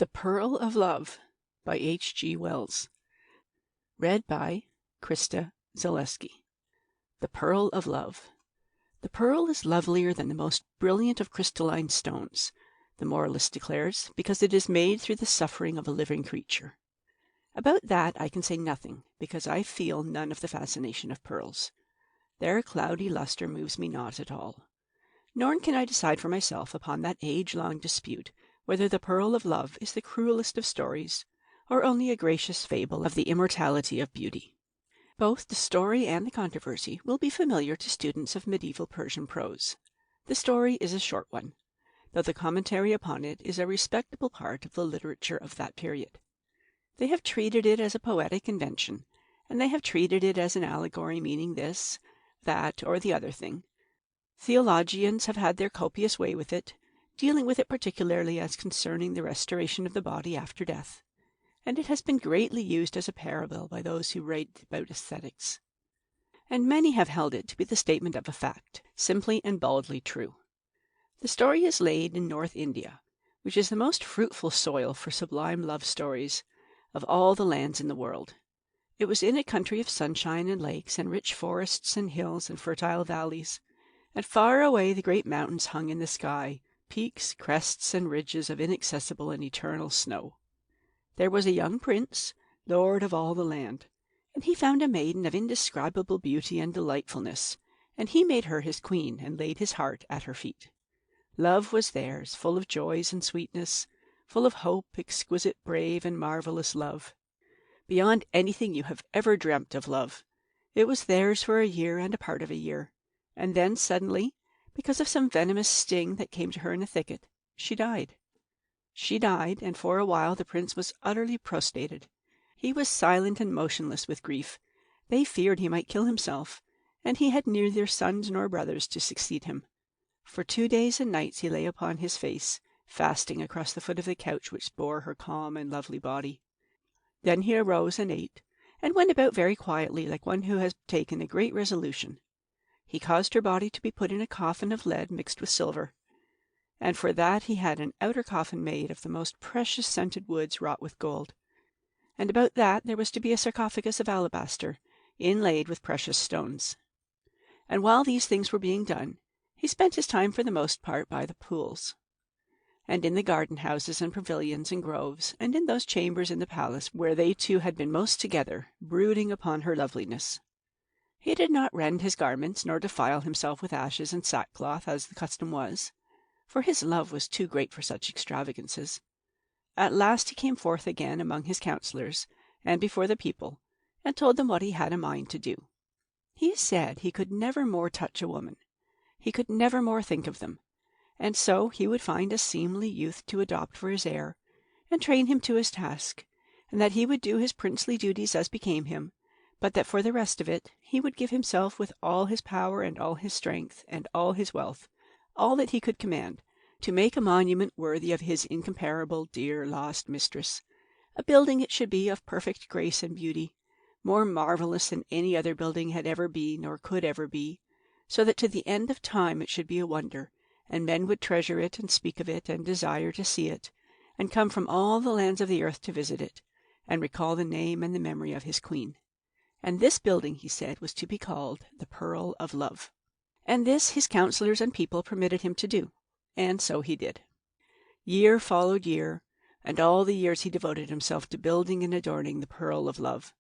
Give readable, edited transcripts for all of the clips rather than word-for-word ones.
The Pearl of Love by H.G. Wells. Read by Krista Zaleski. The Pearl of Love. The pearl is lovelier than the most brilliant of crystalline stones, the moralist declares, because it is made through the suffering of a living creature. About that I can say nothing, because I feel none of the fascination of pearls. Their cloudy luster moves me not at all. Nor can I decide for myself upon that age-long dispute whether the pearl of love is the cruelest of stories, or only a gracious fable of the immortality of beauty. Both the story and the controversy will be familiar to students of medieval Persian prose. The story is a short one, though the commentary upon it is a respectable part of the literature of that period. They have treated it as a poetic invention, and they have treated it as an allegory meaning this, that, or the other thing. Theologians have had their copious way with it, dealing with it particularly as concerning the restoration of the body after death, and it has been greatly used as a parable by those who write about aesthetics. And many have held it to be the statement of a fact, simply and baldly true. The story is laid in North India, which is the most fruitful soil for sublime love stories of all the lands in the world. It was in a country of sunshine and lakes and rich forests and hills and fertile valleys, and far away the great mountains hung in the sky, peaks, crests, and ridges of inaccessible and eternal snow. There was a young prince, lord of all the land, and he found a maiden of indescribable beauty and delightfulness, and he made her his queen and laid his heart at her feet. Love was theirs, full of joys and sweetness, full of hope, exquisite, brave, and marvelous love. Beyond anything you have ever dreamt of love. It was theirs for a year and a part of a year, and then suddenly, because of some venomous sting that came to her in a thicket, she died. She died, and for a while the prince was utterly prostrated. He was silent and motionless with grief. They feared he might kill himself, and he had neither sons nor brothers to succeed him. For 2 days and nights he lay upon his face, fasting across the foot of the couch which bore her calm and lovely body. Then he arose and ate, and went about very quietly like one who has taken a great resolution. He caused her body to be put in a coffin of lead mixed with silver, and for that he had an outer coffin made of the most precious scented woods wrought with gold, and about that there was to be a sarcophagus of alabaster, inlaid with precious stones. And while these things were being done, he spent his time for the most part by the pools, and in the garden houses and pavilions and groves, and in those chambers in the palace where they two had been most together, brooding upon her loveliness. He did not rend his garments, nor defile himself with ashes and sackcloth, as the custom was, for his love was too great for such extravagances. At last he came forth again among his counsellors, and before the people, and told them what he had a mind to do. He said he could never more touch a woman. He could never more think of them, and so he would find a seemly youth to adopt for his heir, and train him to his task, and that he would do his princely duties as became him, but that for the rest of it he would give himself with all his power and all his strength and all his wealth, all that he could command, to make a monument worthy of his incomparable, dear, lost mistress. A building it should be of perfect grace and beauty, more marvelous than any other building had ever been or could ever be, so that to the end of time it should be a wonder, and men would treasure it and speak of it and desire to see it, and come from all the lands of the earth to visit it, and recall the name and the memory of his queen. And this building, he said, was to be called the Pearl of Love. And this his counsellors and people permitted him to do, and so he did. Year followed year, and all the years he devoted himself to building and adorning the Pearl of Love.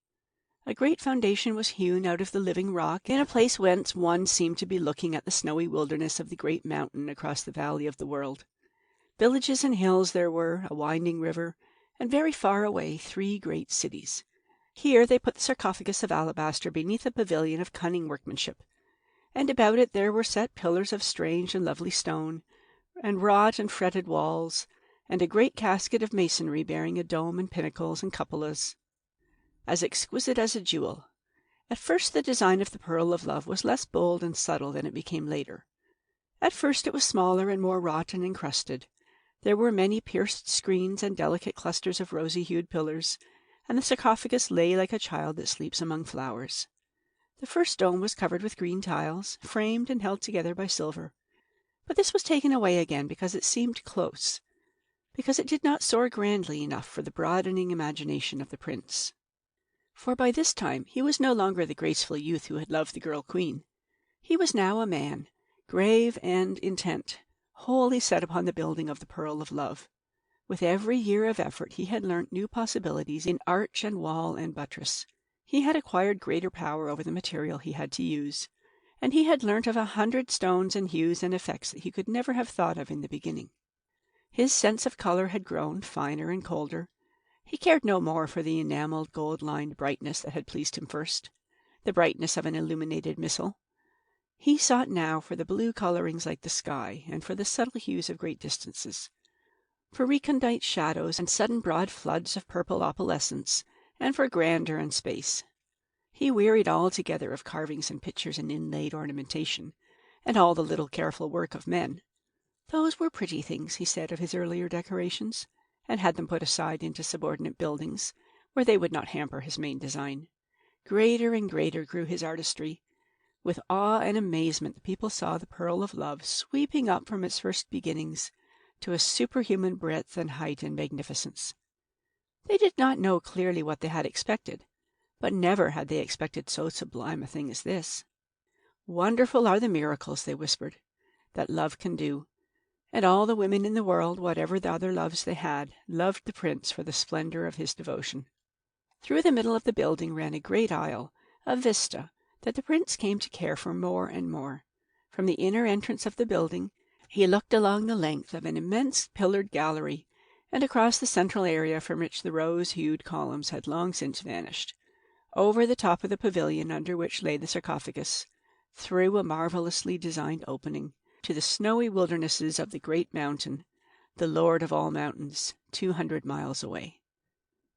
A great foundation was hewn out of the living rock in a place whence one seemed to be looking at the snowy wilderness of the great mountain across the valley of the world. Villages and hills there were, a winding river, and very far away 3 great cities. Here they put the sarcophagus of alabaster beneath a pavilion of cunning workmanship, and about it there were set pillars of strange and lovely stone, and wrought and fretted walls, and a great casket of masonry bearing a dome and pinnacles and cupolas, as exquisite as a jewel. At first the design of the Pearl of Love was less bold and subtle than it became later. At first it was smaller and more wrought and encrusted. There were many pierced screens and delicate clusters of rosy-hued pillars, and the sarcophagus lay like a child that sleeps among flowers. The first dome was covered with green tiles, framed and held together by silver. But this was taken away again because it seemed close, because it did not soar grandly enough for the broadening imagination of the prince. For by this time he was no longer the graceful youth who had loved the girl queen. He was now a man, grave and intent, wholly set upon the building of the pearl of love. With every year of effort he had learnt new possibilities in arch and wall and buttress. He had acquired greater power over the material he had to use, and he had learnt of 100 stones and hues and effects that he could never have thought of in the beginning. His sense of colour had grown finer and colder. He cared no more for the enamelled, gold-lined brightness that had pleased him first, the brightness of an illuminated missal. He sought now for the blue colourings like the sky, and for the subtle hues of great distances, for recondite shadows and sudden broad floods of purple opalescence, and for grandeur and space. He wearied altogether of carvings and pictures and inlaid ornamentation, and all the little careful work of men. Those were pretty things, he said of his earlier decorations, and had them put aside into subordinate buildings, where they would not hamper his main design. Greater and greater grew his artistry. With awe and amazement the people saw the pearl of love sweeping up from its first beginnings to a superhuman breadth and height and magnificence. They did not know clearly what they had expected, but never had they expected so sublime a thing as this. "Wonderful are the miracles," they whispered, "that love can do." And all the women in the world, whatever the other loves they had, loved the prince for the splendor of his devotion. Through the middle of the building ran a great aisle, a vista, that the prince came to care for more and more. From the inner entrance of the building he looked along the length of an immense pillared gallery, and across the central area from which the rose-hued columns had long since vanished, over the top of the pavilion under which lay the sarcophagus, through a marvellously designed opening, to the snowy wildernesses of the great mountain, the lord of all mountains, 200 miles away.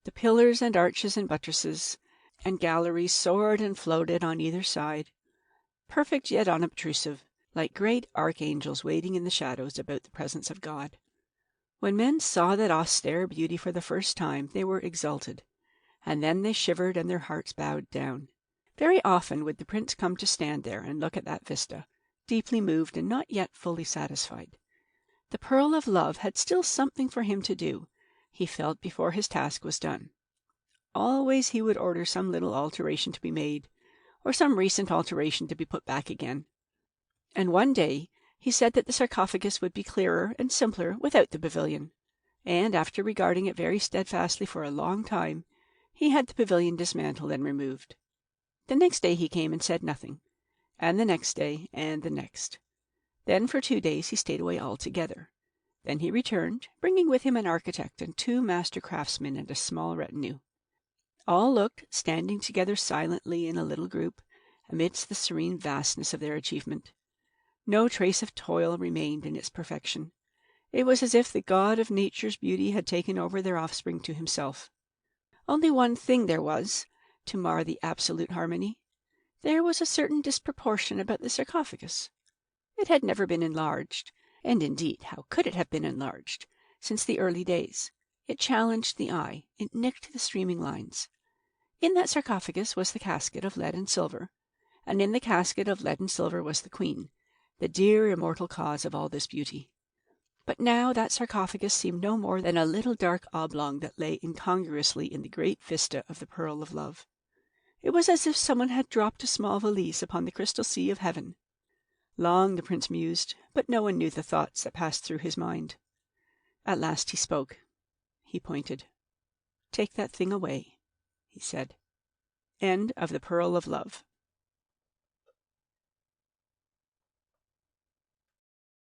The pillars and arches and buttresses and galleries soared and floated on either side, perfect yet unobtrusive, like great archangels waiting in the shadows about the presence of God. When men saw that austere beauty for the first time, they were exalted, and then they shivered and their hearts bowed down. Very often would the prince come to stand there and look at that vista, deeply moved and not yet fully satisfied. The pearl of love had still something for him to do, he felt, before his task was done. Always he would order some little alteration to be made, or some recent alteration to be put back again. And one day he said that the sarcophagus would be clearer and simpler without the pavilion, and after regarding it very steadfastly for a long time, he had the pavilion dismantled and removed. The next day he came and said nothing, and the next day, and the next. Then for 2 days he stayed away altogether. Then he returned, bringing with him an architect and 2 master craftsmen and a small retinue. All looked, standing together silently in a little group, amidst the serene vastness of their achievement. No trace of toil remained in its perfection. It was as if the god of nature's beauty had taken over their offspring to himself. Only one thing there was, to mar the absolute harmony. There was a certain disproportion about the sarcophagus. It had never been enlarged, and indeed, how could it have been enlarged, since the early days? It challenged the eye, it nicked the streaming lines. In that sarcophagus was the casket of lead and silver, and in the casket of lead and silver was the queen, the dear immortal cause of all this beauty. But now that sarcophagus seemed no more than a little dark oblong that lay incongruously in the great vista of the pearl of love. It was as if someone had dropped a small valise upon the crystal sea of heaven. Long the prince mused, but no one knew the thoughts that passed through his mind. At last he spoke. He pointed. "Take that thing away," he said. End of The Pearl of Love.